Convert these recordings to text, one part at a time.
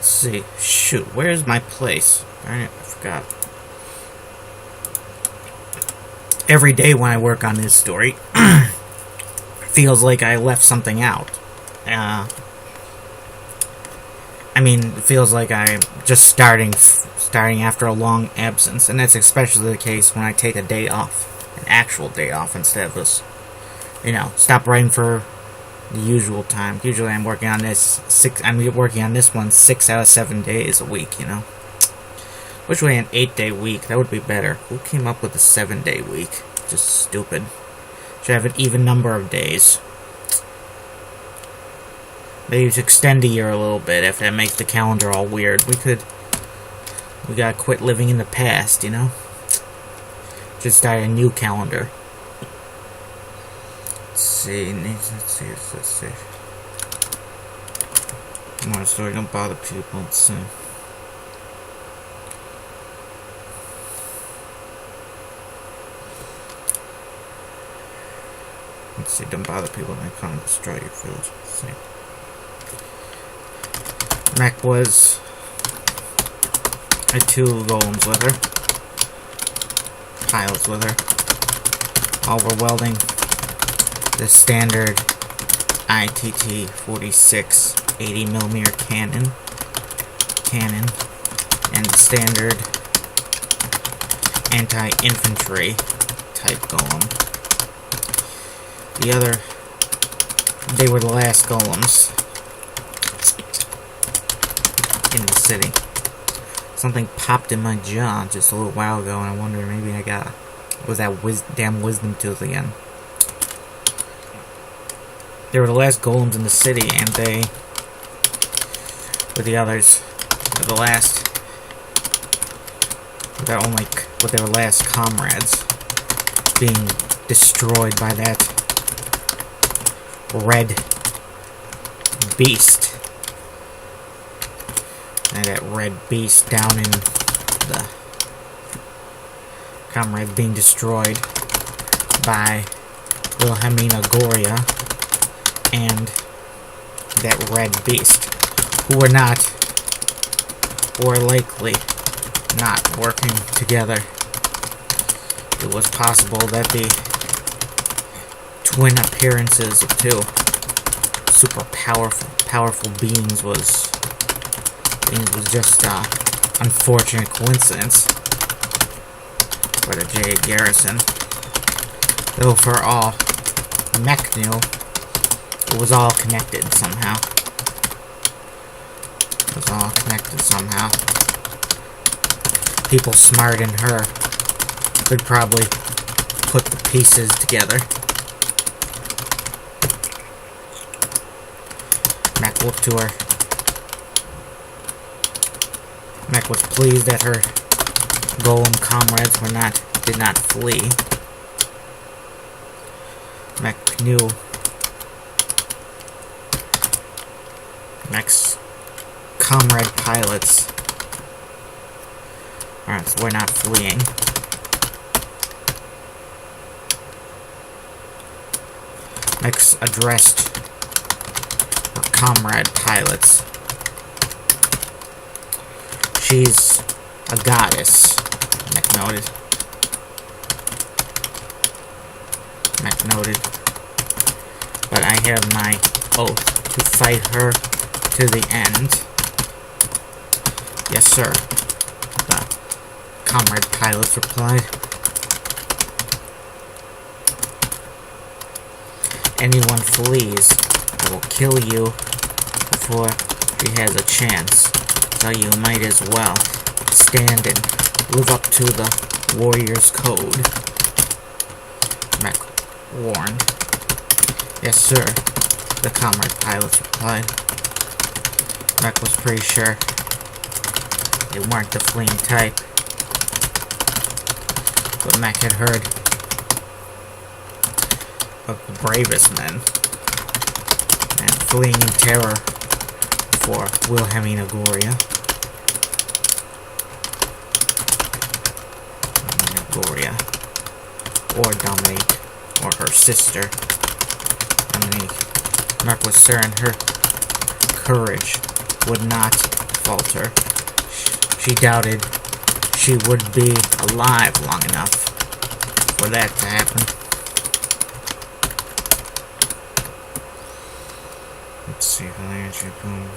Let's see. Shoot, where's my place? I forgot. Every day when I work on this story, feels like I left something out. It feels like I'm just starting after a long absence, and that's especially the case when I take a day off, an actual day off, instead of this, stop writing for the usual time. Usually I'm working on this one 6 out of 7 days a week, Which way an 8-day week? That would be better. Who came up with a 7-day week? Just stupid. Should have an even number of days. Maybe just extend the year a little bit if that makes the calendar all weird. We gotta quit living in the past, Should start a new calendar. Let's see. More story, don't bother people. Let's see. Don't bother people when they come and destroy your village. Let's see. Mac had 2 golems with her. Pilots with her. All were welding the standard ITT 46 80mm cannon and the standard anti-infantry type golem. They were the last golems in the city. Something popped in my jaw just a little while ago, and I wondered maybe was that damn wisdom tooth again. They were the last golems in the city, and they were the others. They were their last comrades being destroyed by that red beast. And that red beast down in the comrades being destroyed by Wilhelmina Goria and that red beast, who were likely not working together. It was possible that the twin appearances of 2 super powerful beings was just unfortunate coincidence for the J Garrison. Though for all Mech knew, it was all connected somehow. People smart in her could probably put the pieces together. Mech looked to her. Mech was pleased that her golem comrades did not flee. Mech knew Mech's comrade pilots were not fleeing. Mech addressed her comrade pilots. She's a goddess, Mech noted. But I have my oath to fight her to the end. Yes, sir, the comrade pilots replied. Anyone flees, I will kill you before he has a chance. So you might as well stand and live up to the warrior's code, Mech warned. Yes, sir, the comrade pilots replied. Mech was pretty sure they weren't the fleeing type, but Mech had heard of the bravest men and fleeing in terror before Wilhelmina Goria. Or Dominique, or her sister, Dominique. Mech was certain her courage would not falter. She doubted she would be alive long enough for that to happen. Let's see, boom.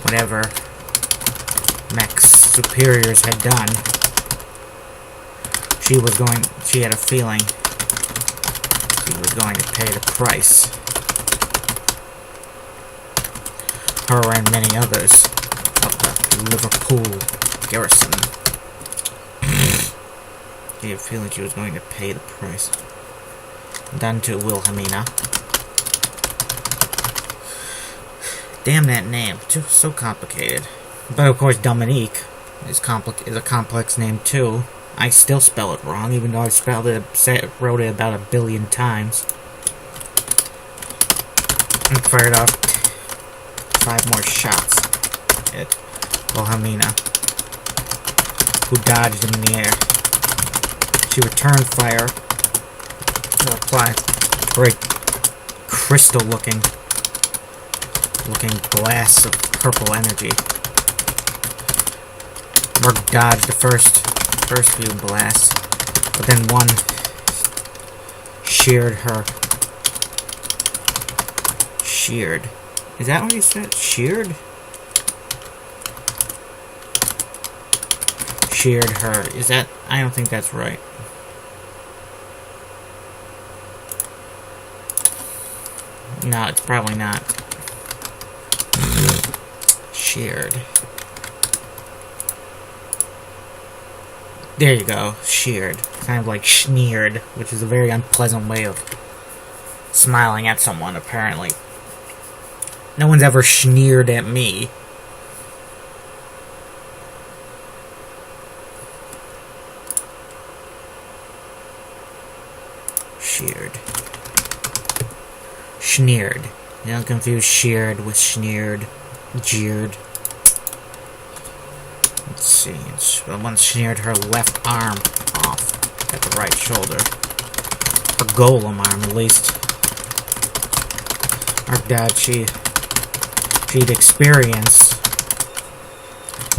Whatever Mech's superiors had done, she had a feeling she was going to pay the price. Her and many others of the Liverpool garrison. She had a feeling she was going to pay the price. Done to Wilhelmina. Damn that name, so complicated. But of course, Dominique is a complex name too. I still spell it wrong, even though I've wrote it about 1 billion times. And fired off 5 more shots at Wilhelmina, who dodged in the air. She returned fire to apply very crystal-looking glass of purple energy. Merc dodged the first few blasts, but then one sheared her. Sheared? Is that what he said? Sheared? Sheared her. Is that? I don't think that's right. No, it's probably not. Sheared. There you go. Sheared. Kind of like sneered, which is a very unpleasant way of smiling at someone, apparently. No one's ever sneered at me. Sheared. Sneered. You don't confuse sheared with sneered. Jeered. Let's see. One sneered her left arm off at the right shoulder. Her golem arm, at least. Our dad, she'd experienced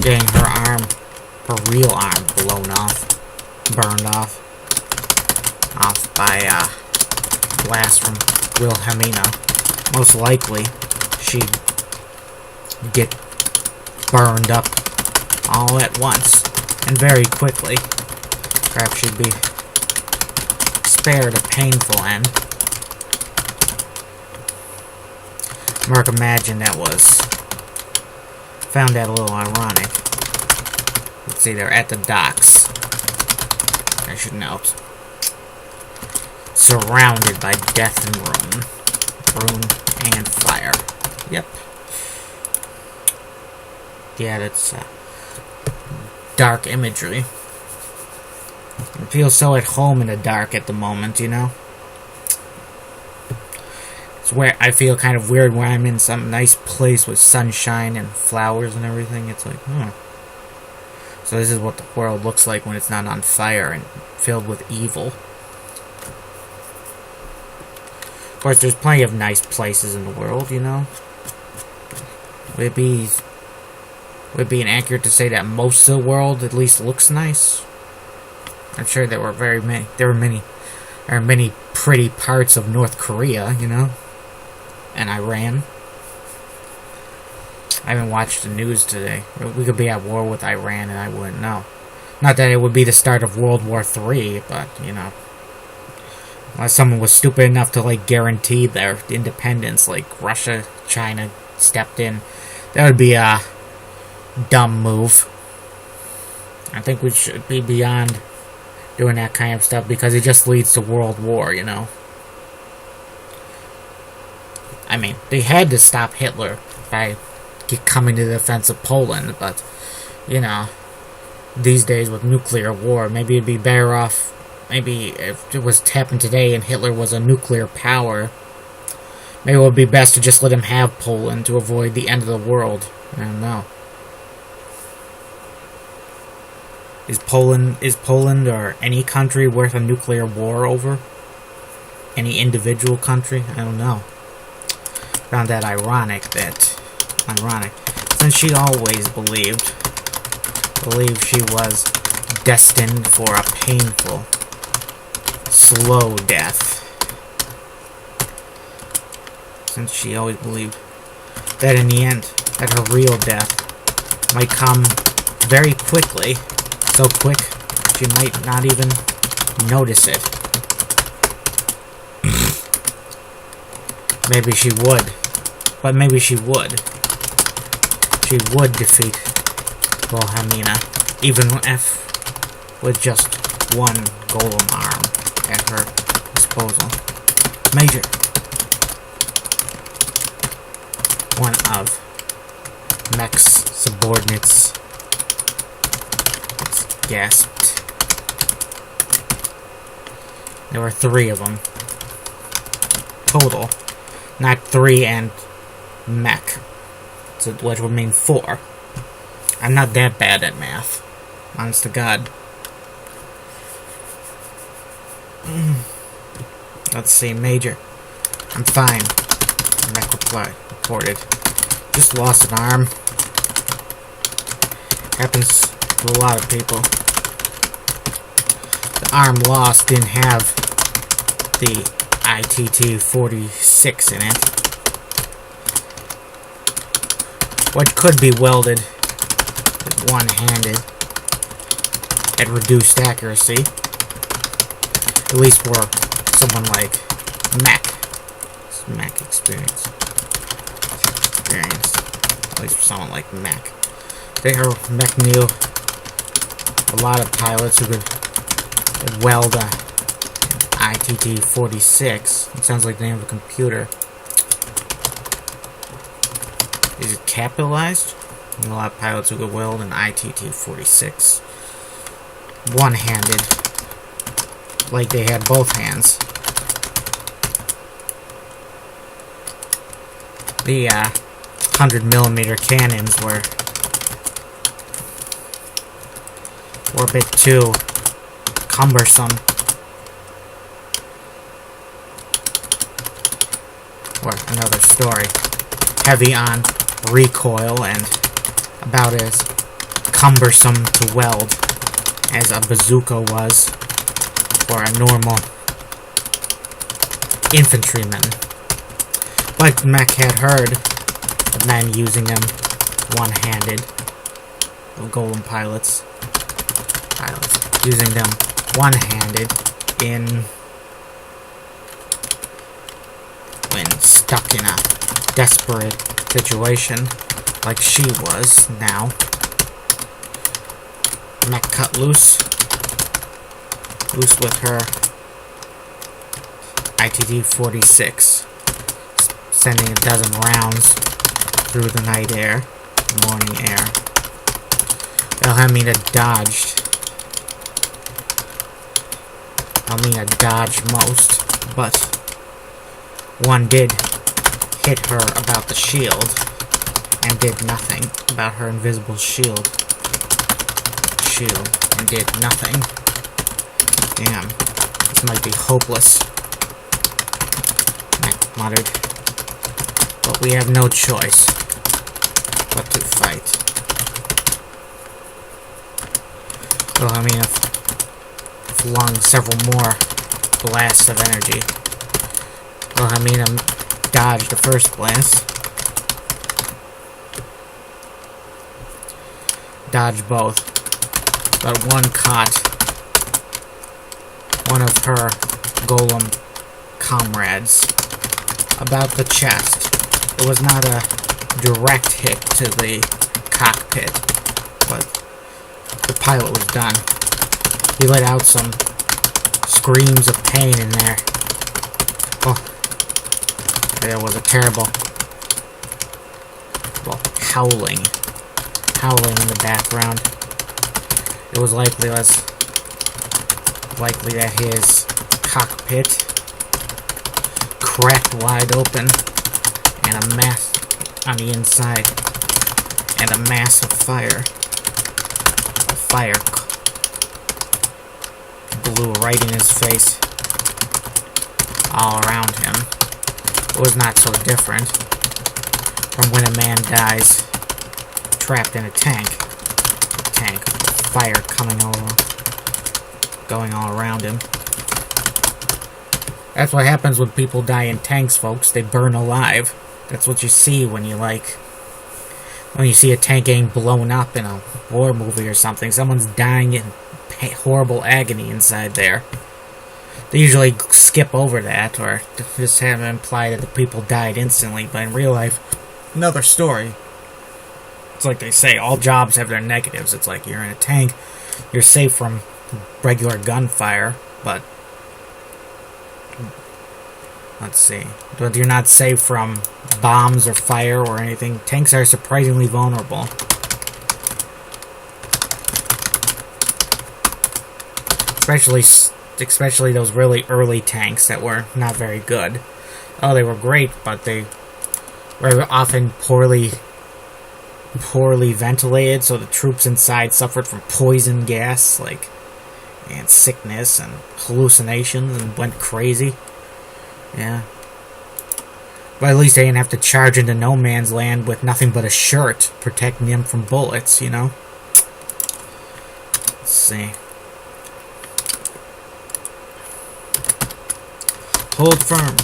getting her real arm blown off, burned off by a blast from Wilhelmina. Most likely, she'd get burned up all at once, and very quickly. Perhaps she'd be spared a painful end. Mark imagined found that a little ironic. Let's see, they're at the docks. I should note. Surrounded by death and ruin and fire. Yep. Yeah, that's dark imagery. I feel so at home in the dark at the moment, you know? It's where I feel kind of weird when I'm in some nice place with sunshine and flowers and everything. It's like, So this is what the world looks like when it's not on fire and filled with evil. Of course, there's plenty of nice places in the world, you know? Would it be inaccurate to say that most of the world at least looks nice? I'm sure there are many pretty parts of North Korea, you know? And Iran. I haven't watched the news today. We could be at war with Iran and I wouldn't know. Not that it would be the start of World War III, but, you know. Unless someone was stupid enough to, like, guarantee their independence, like Russia, China stepped in. That would be a dumb move. I think we should be beyond doing that kind of stuff because it just leads to World War, you know. I mean, they had to stop Hitler by coming to the defense of Poland, but, you know, these days with nuclear war, maybe it'd be better off, maybe if it was to happen today and Hitler was a nuclear power, maybe it would be best to just let him have Poland to avoid the end of the world. I don't know. Is Poland or any country worth a nuclear war over? Any individual country? I don't know. Found that ironic, since she always believed she was destined for a painful, slow death. Since she always believed that in the end, that her real death might come very quickly, so quick she might not even notice it. Maybe she would, but maybe she would. She would defeat Wilhelmina, even if with just one golem arm at her disposal. Major. One of Mech's subordinates gasped. There were 3 of them. Total. Not 3 and Mech. So, which would mean 4. I'm not that bad at math. Honest to God. Let's see, Major. I'm fine. Mech reported. Just lost an arm. Happens to a lot of people. The arm lost didn't have the ITT-46 in it. What could be welded with one-handed at reduced accuracy. At least for someone like Mech. Mech experience. At least for someone like Mech. Mech knew a lot of pilots who could weld a ITT-46. It sounds like the name of a computer. Is it capitalized? A lot of pilots who could weld an ITT-46 one-handed, like they had both hands. The 100mm cannons were a bit too cumbersome. Or another story. Heavy on recoil and about as cumbersome to weld as a bazooka was for a normal infantryman. But Mech had heard of men using them one-handed. Golem pilots using them one-handed when stuck in a desperate situation like she was now. Mech cut loose with her ITT-46, sending a dozen rounds through the night air, morning air. Wilhelmina dodged most, but one did hit her about the shield and did nothing about her invisible shield and did nothing. Damn, this might be hopeless, Mech muttered, but we have no choice but to fight. Wilhelmina flung several more blasts of energy. Wilhelmina dodged the first blast. Dodged both. But one caught one of her golem comrades about the chest. It was not a direct hit to the cockpit, but the pilot was done. He let out some screams of pain in there. Oh, there was a terrible, howling in the background. It was likely that his cockpit cracked wide open, and a mass on the inside, and a mass of fire blew right in his face. All around him. It was not so different from when a man dies trapped in a tank. Fire coming over, going all around him. That's what happens when people die in tanks, folks. They burn alive. That's what you see when you see a tank getting blown up in a war movie or something. Someone's dying in horrible agony inside there. They usually skip over that, or just have it imply that the people died instantly, but in real life, another story. It's like they say, all jobs have their negatives. It's like you're in a tank, you're safe from regular gunfire, but let's see. But you're not safe from bombs or fire or anything. Tanks are surprisingly vulnerable. Especially those really early tanks that were not very good. Oh, they were great, but they were often poorly ventilated, so the troops inside suffered from poison gas, and sickness and hallucinations, and went crazy. Yeah. But at least they didn't have to charge into no man's land with nothing but a shirt protecting them from bullets, you know? Let's see. Hold firm.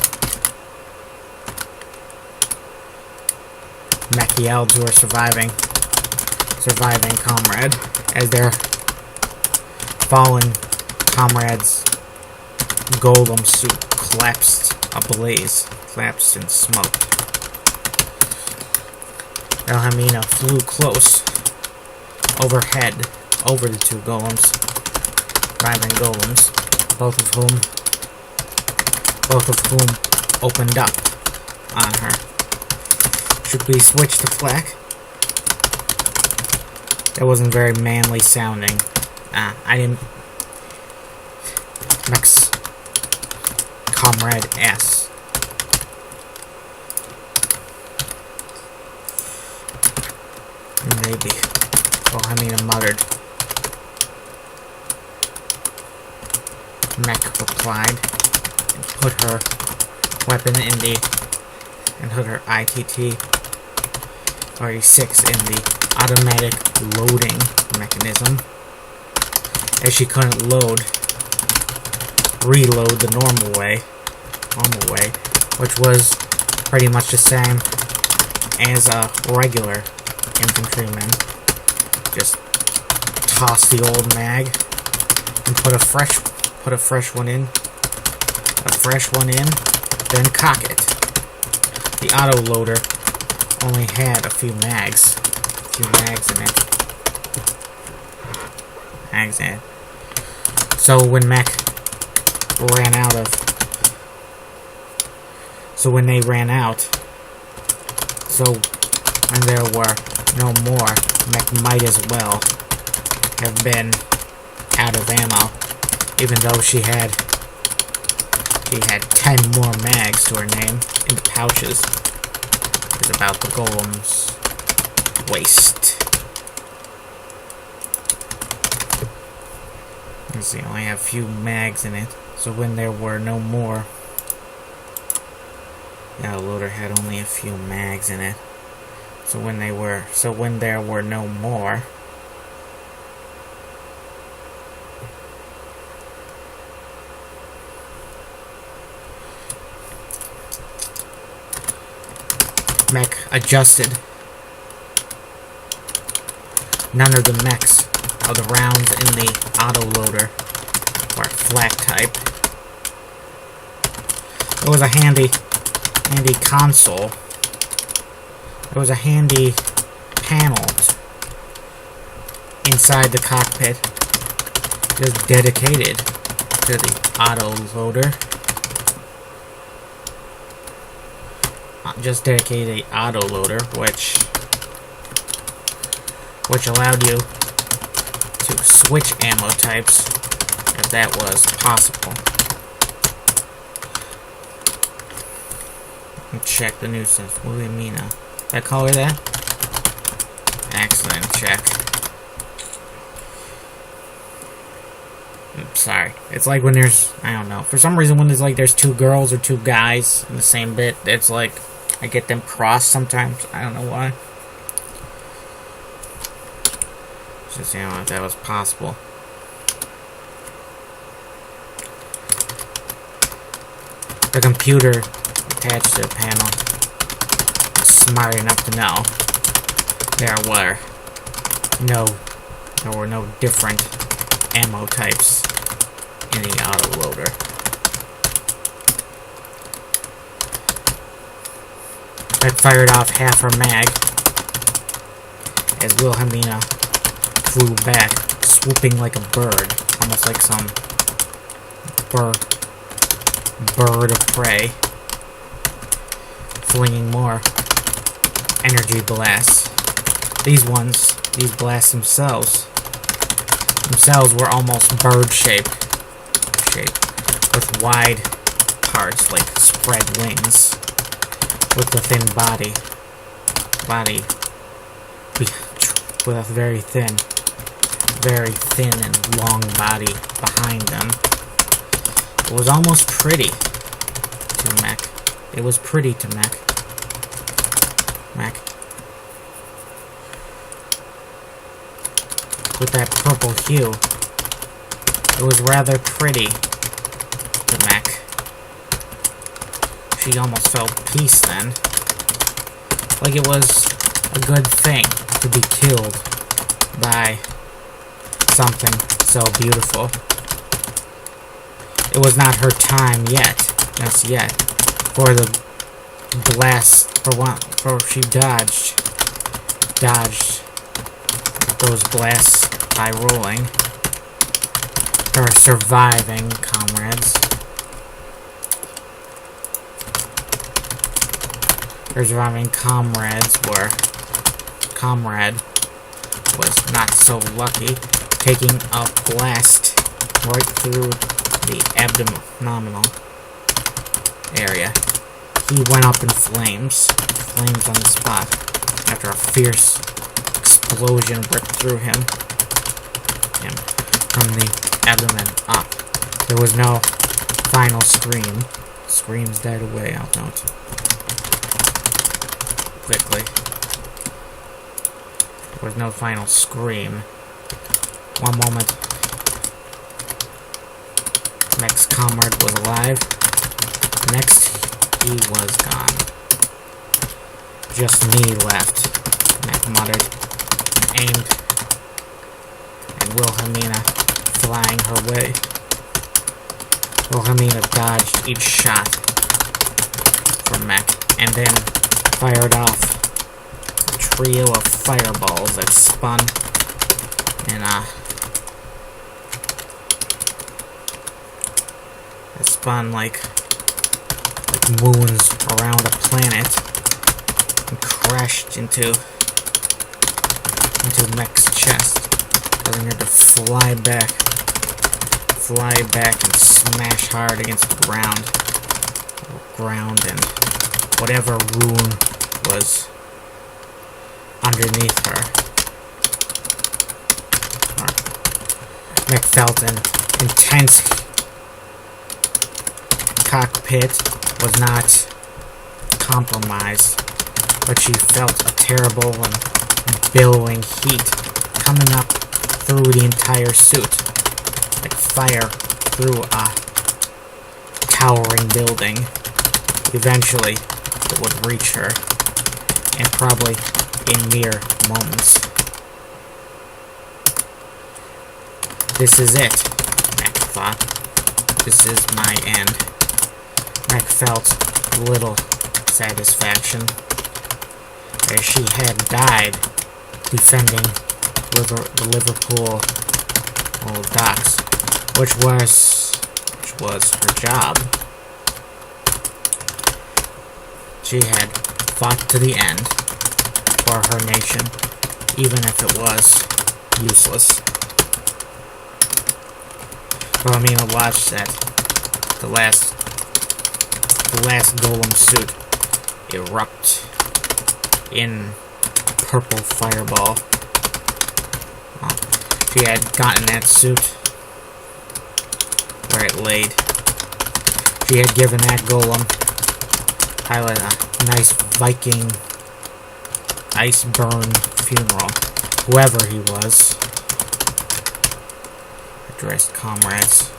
Mech yelled to her surviving comrade as their fallen comrade's golem suit collapsed in smoke. Elhamina flew close overhead over the two golems, surviving golems, both of whom opened up on her. Should we switch to flak? That wasn't very manly sounding. I didn't... Mech's comrade S. Maybe. Bohemia muttered. Mech replied and put her weapon and put her ITT 36 in the automatic loading mechanism, as she couldn't reload the normal way, which was pretty much the same as a regular infantryman. Just toss the old mag and put a fresh one in, then cock it. The auto loader only had a few mags in it. So when they there were no more, Mech might as well have been out of ammo, even though she had 10 more mags to her name in the pouches. It's about the golem's waist. Let's see, only have a few mags in it. So when there were no more, the loader had only a few mags in it. So when there were no more, Mech adjusted. None of the mechs of the rounds in the autoloader were flak type. It was a handy console. There was a handy panel inside the cockpit just dedicated to the autoloader. Just dedicated the autoloader, which allowed you to switch ammo types if that was possible. Check the nuisance. Williamina. Did I call her that? Excellent. Check. I'm sorry. It's like when there's, I don't know, for some reason when there's two girls or two guys in the same bit, it's like I get them crossed sometimes. I don't know why. Just, if that was possible. The computer attached to the panel is smart enough to know there were no different ammo types in the autoloader. That fired off half her mag as Wilhelmina flew back, swooping like a bird, almost like some bird of prey, flinging more energy blasts. These blasts themselves were almost bird-shaped, with wide parts like spread wings, with the thin body with a very thin and long body behind them. It was almost pretty to Mech. It was pretty to Mech. With that purple hue, it was rather pretty to Mech. She almost felt peace then. Like it was a good thing to be killed by something so beautiful. It was not her time yet, just yet, for the blast, for she dodged those blasts by rolling. Her surviving comrade was not so lucky, taking a blast right through the abdominal area. He went up in flames on the spot, after a fierce explosion ripped through him from the abdomen up. There was no final scream. Screams died away, I'll note. Quickly. There was no final scream. One moment, Mech's comrade was alive. Next, he was gone. Just me left, Mech muttered, and aimed, and Wilhelmina flying her way. Wilhelmina dodged each shot from Mech, and then fired off a trio of fireballs that spun in like moons around a planet, and crashed into Mech's chest, causing her to fly back and smash hard against the ground and whatever rune was underneath her. Mech felt an intense cockpit was not compromised, but she felt a terrible and billowing heat coming up through the entire suit, like fire through a towering building. Eventually, it would reach her, and probably in mere moments. This is it, Mech thought. This is my end. Mech felt little satisfaction, as she had died defending the Liverpool docks, which was her job. She had fought to the end for her nation, even if it was useless. Wilhelmina watched that the last golem suit erupt in purple fireball. She had gotten that suit where it laid. She had given that golem pilot a nice Viking ice burn funeral. Whoever he was. Addressed comrades.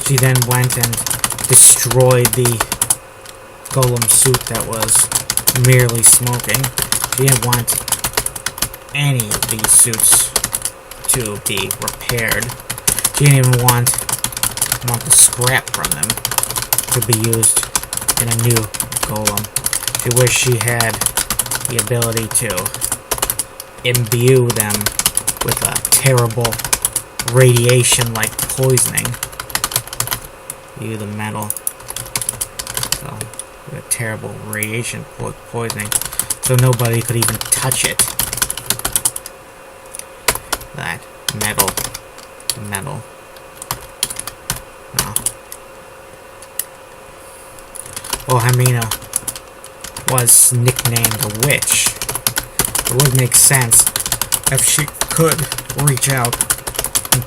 She then went and destroyed the golem suit that was merely smoking. She didn't want any of these suits to be repaired. She didn't even want the scrap from them to be used in a new golem. She wished she had the ability to imbue them with a terrible radiation like poisoning. View the metal. So, with a terrible radiation poisoning. So nobody could even touch it. That metal. Metal. No. Well, Hermina was nicknamed the Witch. It would make sense if she could reach out and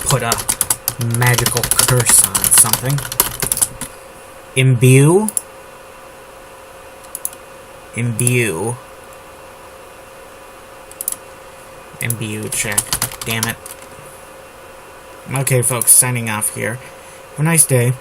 put a magical curse on something. Imbue? Imbue. Imbue check. Damn it. Okay, folks, signing off here. Have a nice day.